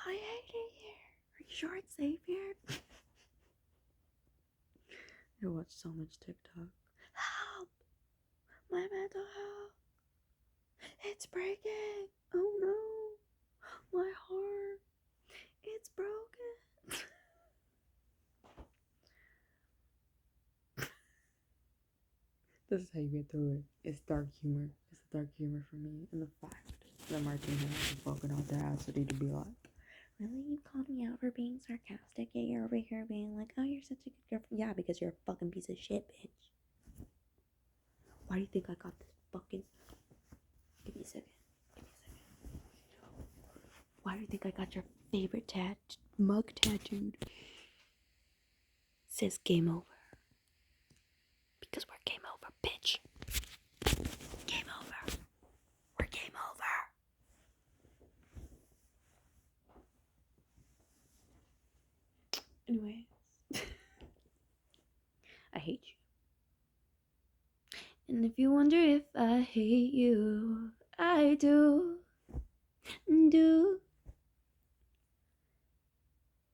I hate it here. Are you sure it's safe here? I watch so much TikTok. Help! My mental health. It's breaking. Oh no. My heart. It's broken. This is how you get through it. It's dark humor. It's dark humor for me. And the fact that Martin has spoken out the audacity to be like, really? You called me out for being sarcastic, yet you're over here being like, oh, you're such a good girlfriend. Yeah, because you're a fucking piece of shit, bitch. Why do you think I got this fucking... Give me a second. Why do you think I got your favorite mug tattooed? It says game over. Because we're game over, bitch. Game over. We're game over. Anyways. I hate you. And if you wonder if I hate you, I do.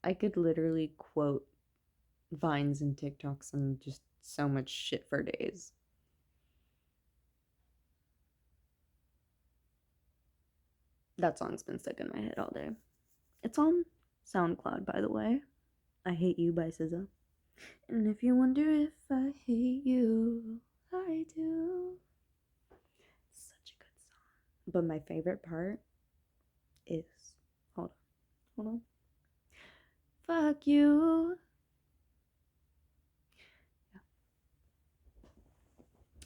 I could literally quote Vines and TikToks and just so much shit for days. That song's been stuck in my head all day. It's on SoundCloud, by the way. I Hate You by SZA. And if you wonder if I hate you, I do. It's such a good song. But my favorite part is... Hold on. Fuck you. Yeah.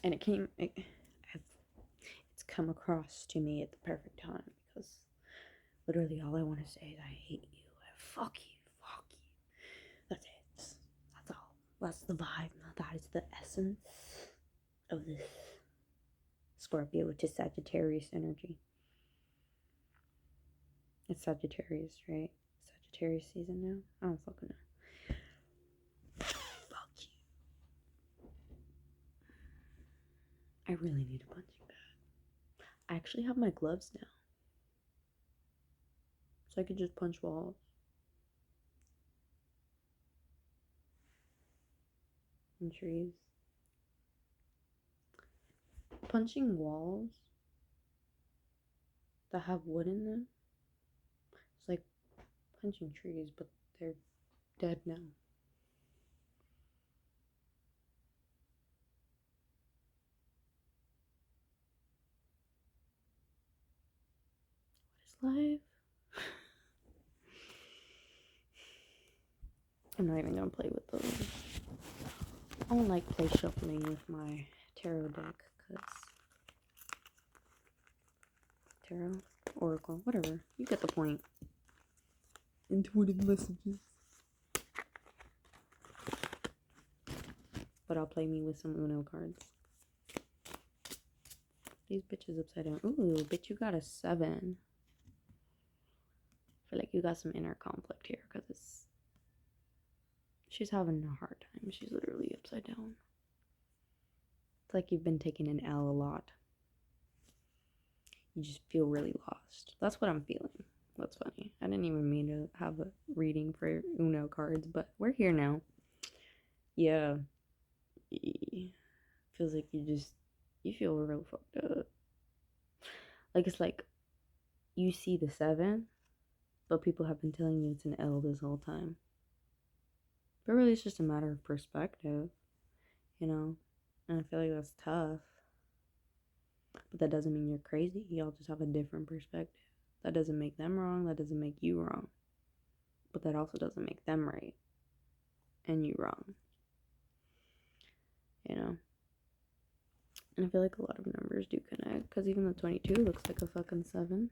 And it's come across to me at the perfect time because literally all I want to say is I hate you. Fuck you. That's it. That's all. That's the vibe. That is the essence of this Scorpio to Sagittarius energy. It's Sagittarius, right? Sagittarius season now? I don't fucking know. Fuck you. I really need a punching bag. I actually have my gloves now. So I could just punch walls. And trees. Punching walls that have wood in them, it's like punching trees, but they're dead now. What is life? I'm not even gonna play with those. I don't like play shuffling with my tarot deck, because tarot, oracle, whatever. You get the point. Intuitive messages. But I'll play me with some Uno cards. These bitches upside down. Ooh, bitch, you got a 7. I feel like you got some inner conflict here, because she's having a hard time. She's literally upside down. It's like you've been taking an L a lot. You just feel really lost. That's what I'm feeling. That's funny. I didn't even mean to have a reading for Uno cards, but we're here now. Yeah. Feels like you feel real fucked up. Like, it's like you see the 7, but people have been telling you it's an L this whole time. But really, it's just a matter of perspective, you know? And I feel like that's tough. But that doesn't mean you're crazy. Y'all just have a different perspective. That doesn't make them wrong. That doesn't make you wrong. But that also doesn't make them right. And you wrong. You know? And I feel like a lot of numbers do connect. Because even the 22 looks like a fucking 7.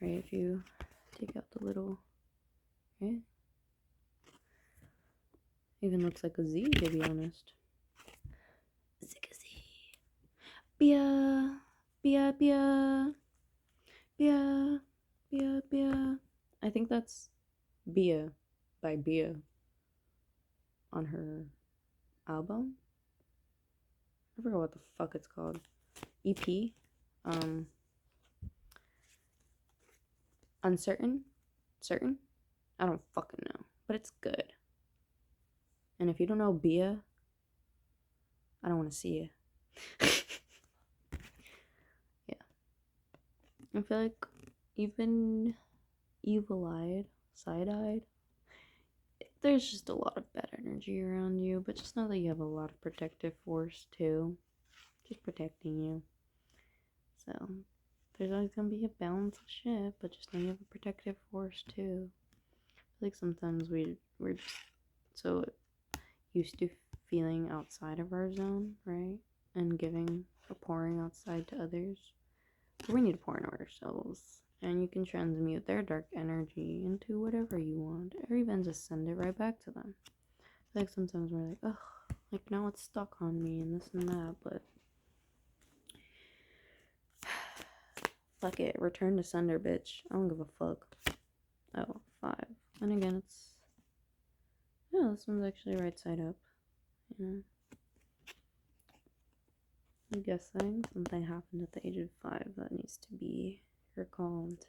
Right? If you take out the little... Right? Even looks like a Z, to be honest. Bia. I think that's Bia by Bia on her album. I forgot what the fuck it's called. EP. Uncertain? Certain? I don't fucking know. But it's good. And if you don't know Bia, I don't want to see you. Yeah. I feel like even evil-eyed, side-eyed, there's just a lot of bad energy around you. But just know that you have a lot of protective force too. Just protecting you. So there's always gonna be a balance of shit, but just know you have a protective force too. I feel like sometimes we're just so used to feeling outside of our zone, right? And giving or pouring outside to others. But we need to pour into ourselves. And you can transmute their dark energy into whatever you want. Or even just send it right back to them. I feel like sometimes we're like, ugh, like now it's stuck on me and this and that, but fuck it, return to sender, bitch. I don't give a fuck. Oh, 5. And again, it's, yeah, this one's actually right side up. You know, I'm guessing something happened at the age of 5 that needs to be recalled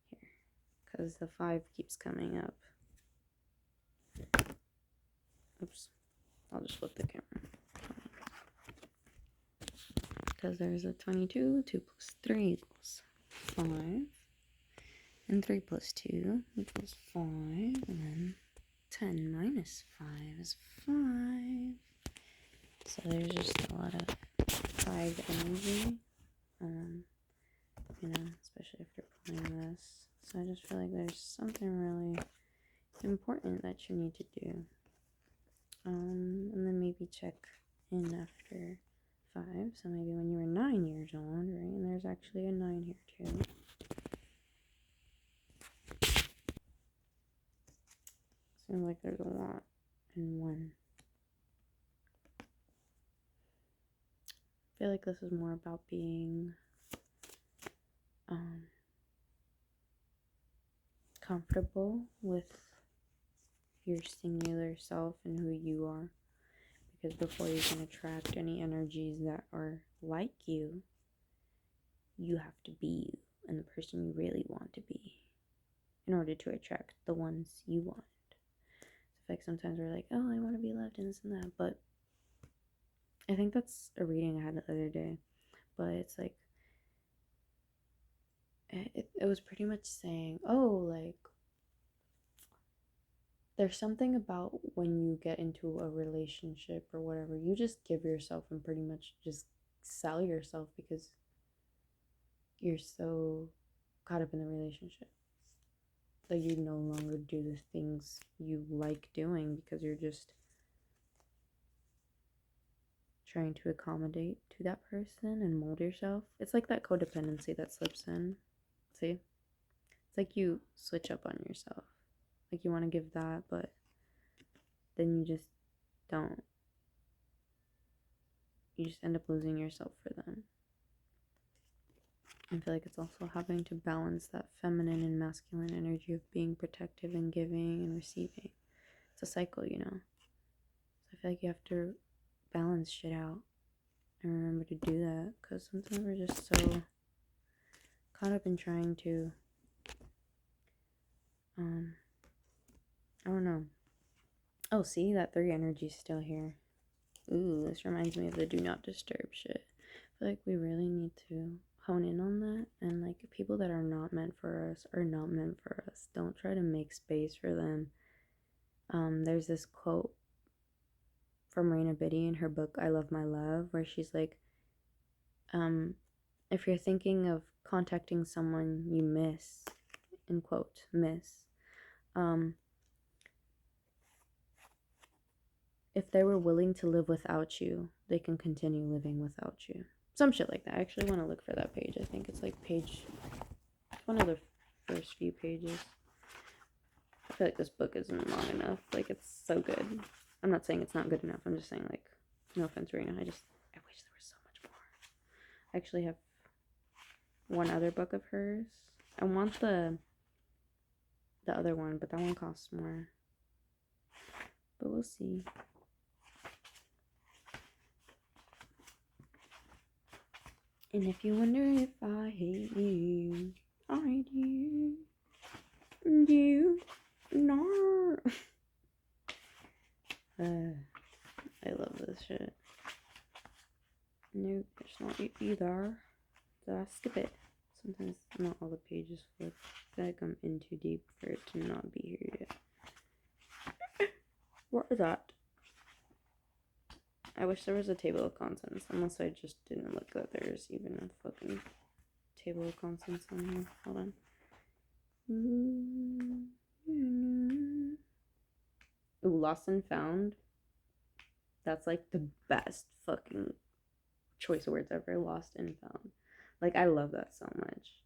here, because the 5 keeps coming up. Oops, I'll just flip the camera. Because there's a 22, 2 plus 3 equals 5, and 3 plus 2 equals 5, and then 10 minus 5 is 5. So there's just a lot of 5 energy, you know, especially after pulling this. So I just feel like there's something really important that you need to do. And then maybe check in after 5. So maybe when you were 9 years old, right? And there's actually a 9 here too. Seems like there's a lot in one. I feel like this is more about being comfortable with your singular self and who you are. Because before you can attract any energies that are like you, you have to be you and the person you really want to be in order to attract the ones you want. So like sometimes we're like, oh, I want to be loved and this and that, but I think that's a reading I had the other day, but it's like it was pretty much saying, oh, like there's something about when you get into a relationship or whatever, you just give yourself and pretty much just sell yourself because you're so caught up in the relationship that you no longer do the things you like doing because you're just trying to accommodate to that person and mold yourself. It's like that codependency that slips in. See? It's like you switch up on yourself. Like you want to give that, but then you just don't. You just end up losing yourself for them. I feel like it's also having to balance that feminine and masculine energy of being protective and giving and receiving. It's a cycle, you know? So I feel like you have to balance shit out and remember to do that, because sometimes we're just so caught up in trying to, I don't know. Oh, see, that 3 energy is still here. Ooh, this reminds me of the do not disturb shit. I feel like we really need to hone in on that, and like people that are not meant for us are not meant for us. Don't try to make space for them. There's this quote from Raina Biddy in her book I Love My Love, where she's like, if you're thinking of contacting someone you miss, in quote, miss, if they were willing to live without you, they can continue living without you. Some shit like that. I actually want to look for that page. I think it's like page, one of the first few pages. I feel like this book isn't long enough. Like, it's so good. I'm not saying it's not good enough. I'm just saying, like, no offense, Rena. I wish there was so much more. I actually have one other book of hers. I want the other one, but that one costs more. But we'll see. And if you wonder if I hate you, I do. You. No. I love this shit. Nope, it's not it either. So I skip it. Sometimes not all the pages flip. I feel like I'm in too deep for it to not be here yet. What is that? I wish there was a table of contents, unless I just didn't look that there's even a fucking table of contents on here. Hold on. Ooh, Lost and Found. That's like the best fucking choice of words ever. Lost and Found. Like, I love that so much.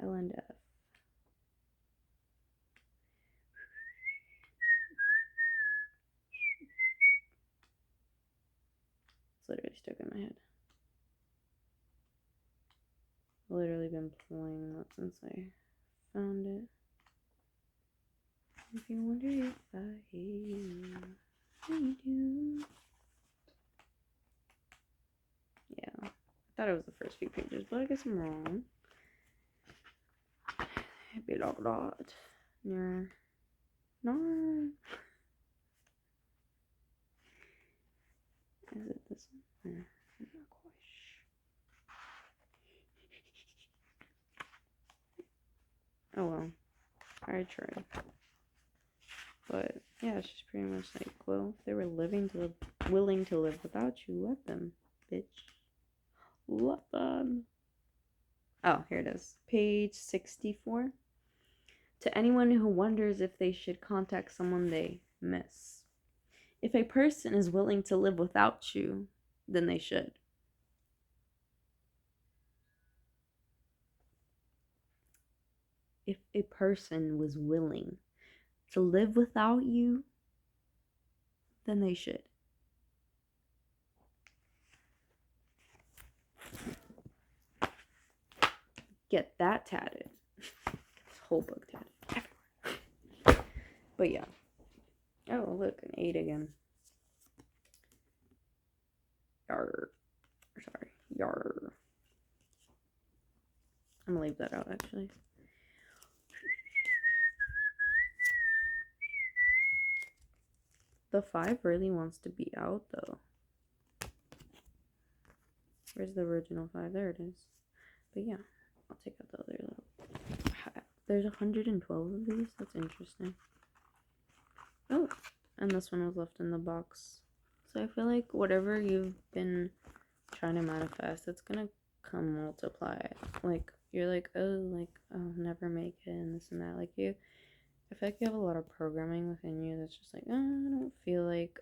L and F. It's literally stuck in my head. I've literally been playing that since I found it. If you wonder if I hate you, I do. Yeah, I thought it was the first few pages, but I guess I'm wrong. It'd be like that. No. Is it this one? I'm not quite sure. Oh well, I tried. But yeah, it's just pretty much like, well, if they were willing to live without you, let them, bitch. Let them. Oh, here it is. Page 64. To anyone who wonders if they should contact someone they miss. If a person is willing to live without you, then they should. If a person was willing to live without you, then they should. Get that tatted. This whole book tatted. Everywhere. But yeah. Oh, look, an 8 again. Yar. Sorry. Yar. I'm gonna leave that out, actually. The 5 really wants to be out, though. Where's the original 5? There it is. But yeah, I'll take out the other little. There's 112 of these. That's interesting. Oh, and this one was left in the box. So I feel like whatever you've been trying to manifest, it's gonna come multiply. Like, you're like, oh, like, I'll never make it, and this and that. Like, I feel like you have a lot of programming within you that's just like, I don't feel like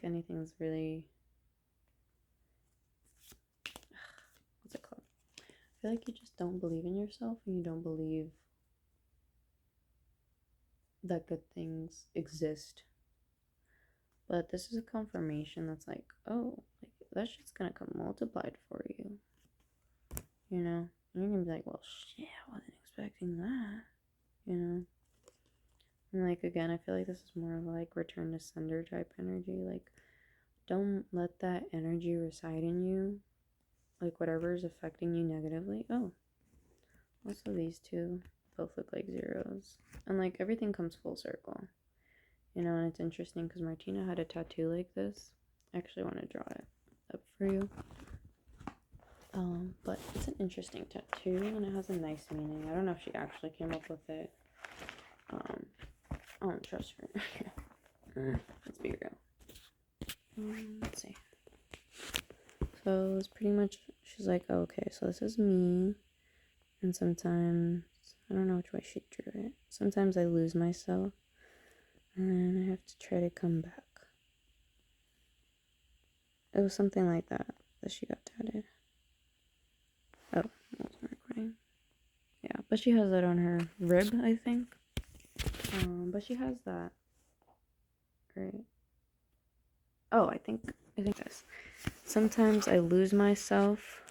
anything's really, what's it called? I feel like you just don't believe in yourself, and you don't believe that good things exist. But this is a confirmation that's like, oh, like, that shit's gonna come multiplied for you. You know? And you're gonna be like, well, shit, I wasn't expecting that. You know? And like, again, I feel like this is more of like return to sender type energy. Like, don't let that energy reside in you. Like, whatever is affecting you negatively. Oh, also these two both look like zeros. And like, everything comes full circle. You know, and it's interesting because Martina had a tattoo like this. I actually want to draw it up for you. But it's an interesting tattoo and it has a nice meaning. I don't know if she actually came up with it. I don't trust her. Let's be real. Let's see. So it's pretty much, she's like, oh, okay, so this is me. And sometimes, I don't know which way she drew it. Sometimes I lose myself. And I have to try to come back. It was something like that she got tatted. Oh, I wasn't recording. Yeah, but she has that on her rib, I think. But she has that. Right. Oh, I think this. Sometimes I lose myself.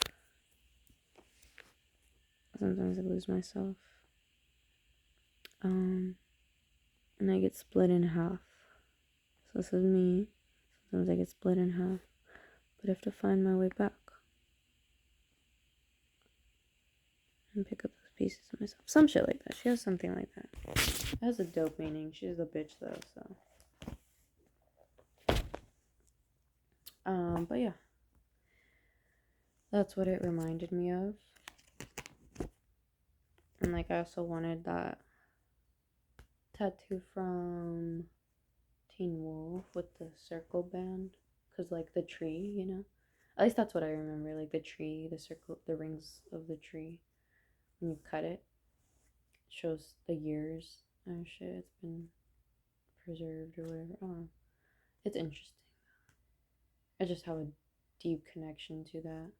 Sometimes I lose myself. And I get split in half. So this is me. Sometimes I get split in half. But I have to find my way back and pick up those pieces of myself. Some shit like that. She has something like that. It has a dope meaning. She's a bitch though, so. But yeah. That's what it reminded me of. And like I also wanted that tattoo from Teen Wolf with the circle band. Cause like the tree, you know? At least that's what I remember. Like the tree, the circle, the rings of the tree. When you cut it, shows the years and shit. It's been preserved or whatever. I don't know. It's interesting. I just have a deep connection to that.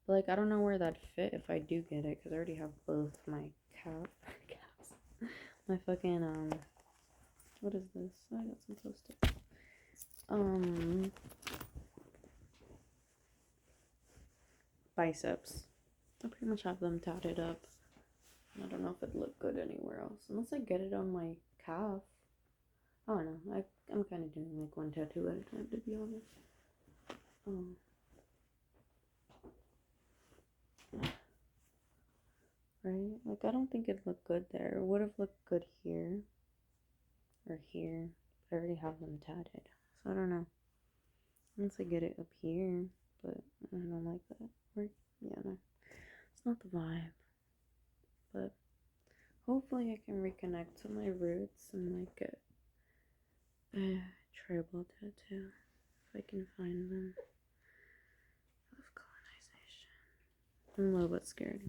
But like I don't know where that'd fit if I do get it, because I already have both my caps. My fucking what is this? I got some post-its. Biceps. I pretty much have them tatted up. I don't know if it'd look good anywhere else. Unless I get it on my calf. I don't know. I'm kind of doing like one tattoo at a time, to be honest. Right? Like, I don't think it'd look good there. It would have looked good here. Or here. But I already have them tatted. So I don't know. Once I get it up here. But I don't like that. Or, yeah, no. It's not the vibe. But hopefully I can reconnect to my roots and like get a tribal tattoo. If I can find them. Of colonization. I'm a little bit scared.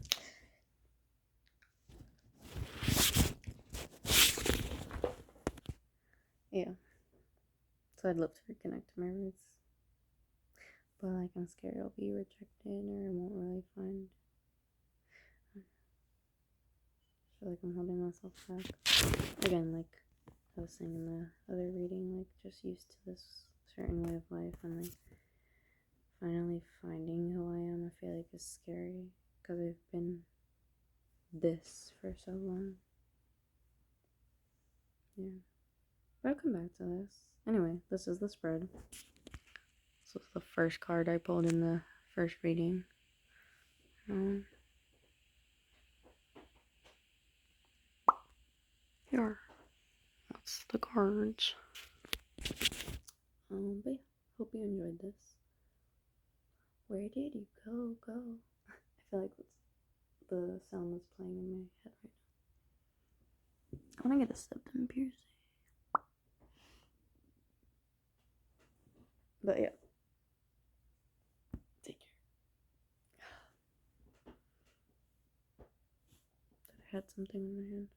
Yeah. So I'd love to reconnect to my roots. But like I'm scared I'll be rejected or I won't really find. I feel like I'm holding myself back. Again, like I was saying in the other reading, like just used to this certain way of life and like finally finding who I am, I feel like is scary because I've been this for so long. Yeah. But I'll come back to this. Anyway, this is the spread. This was the first card I pulled in the first reading. Here. That's the cards. But yeah, hope you enjoyed this. Where did you go? I feel like that's the sound that's playing in my head right now. I want to get a septum piercing. But yeah. Take care. I had something in my hand.